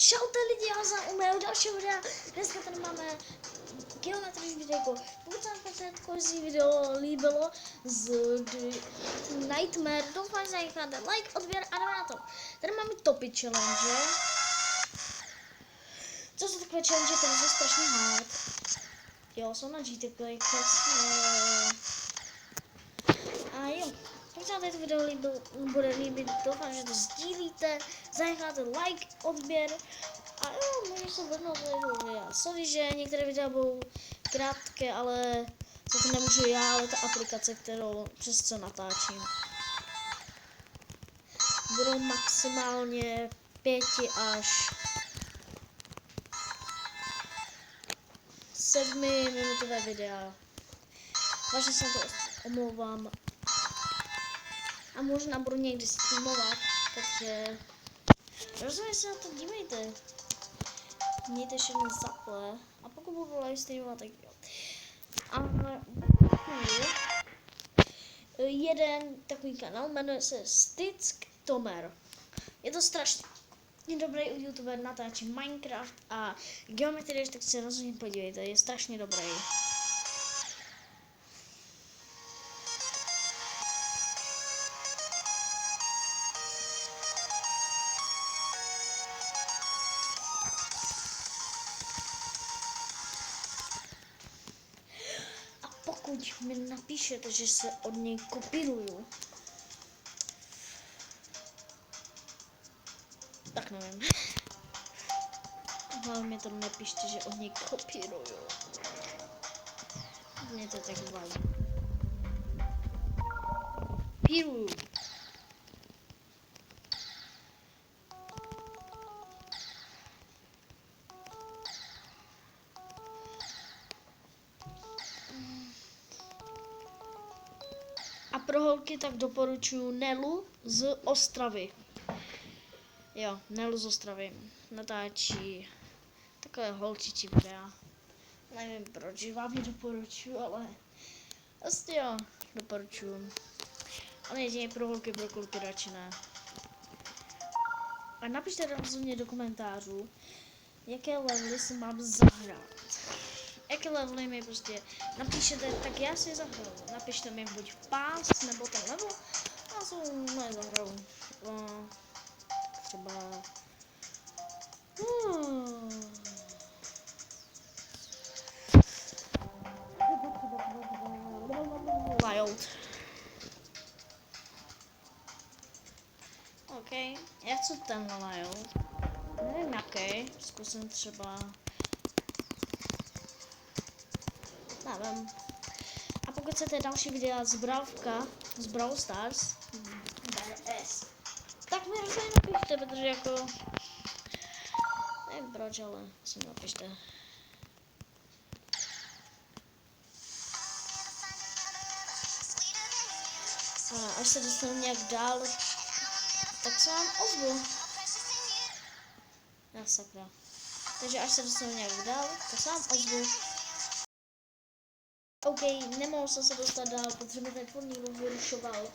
Čaute lidi, já jsem u mého dalšího videa. Dneska tady máme geometrický videjko. Pokud se vám předchozí video líbilo z Nightmare, doufám, že necháte like, odběr a jdeme na to. Tady máme topy challenge. Co jsou takové challenge, které jsou strašně hard. Jo, jsou na GT Play, a jo. Pokud se vám toto video bude líbit, doufám, že to sdílíte, zanecháte like, odběr a jo, můžu se vrhnout do videa. Sorry, že některé videa budou krátké, ale za to nemůžu já, ale ta aplikace, přes co natáčím. Budou maximálně 5 až 7 minutové videa. Vážně se na to omlouvám. A možná budu někdy streamovat, takže rozhodně se na to dívejte. Mějte všechno zaple. A pokud budu live streamovat, tak jo. A jeden takový kanál jmenuje se Stick Tomer. Je to strašně dobrý youtuber, natáčí Minecraft a geometrii, tak se rozhodně podívejte, je strašně dobrý. Pokud mi napíšete, že se od něj kopíruju, tak nevím. Ale mi to nepíšte, že od něj kopíruju. Mě to tak vadí. Kopíruju. A pro holky tak doporučuji Nelu z Ostravy. Jo, Nelu z Ostravy. Natáčí takové holčičí videa. Nevím proč vám ji doporučuji, ale vlastně jo, doporučuji. Ale jedině pro holky, pro kluky radši ne. A napište rozhodně do komentářů, jaké levely si mám zahrát. Jaké levely mi prostě napíšete, tak já si zahraju. Napište mi buď pás nebo ten level, a jsou moje zahraju. Třeba Wild. OK, já chci ten Wild. Nevím jaký, zkusím třeba. Nevím. A pokud chcete další videa z Brawl Stars, BS, tak mi rozhodně napište, protože jako nevím proč, ale si mi napište. A až se dostanu nějak dál, tak se vám ozvu. Já sakra. Takže až se dostanu nějak dál, tak se vám ozvu. OK, nemohl jsem se dostat dál, protože mi ten furt někdo vyrušoval.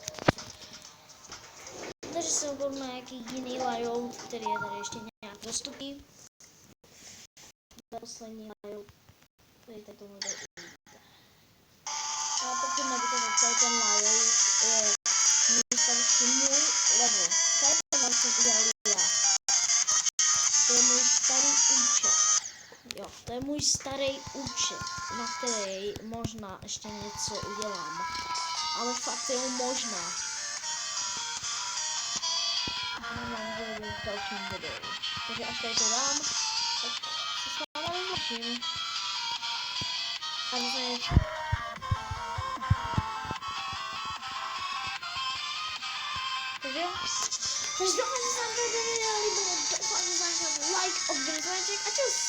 Takže jsem byl na nějaký jiný layout, který je tady ještě nějak dostupný. Poslední layout, dejte tomu do uvidíte. A pokud nebudete tady ten layout, je můj level. Tady ten jsem udělal já. To je můj starý účet. Jo, to je můj starý účet, na který možná ještě něco udělám. Ale fakt je možná. Mám v dalším videu. Takže až tady to dám, tak se s vámi rozloučím. A doufám, takže jo. Takže doufám, že se vám to video líbilo. Doufám, že se vám like, odběr, zvoneček a čus.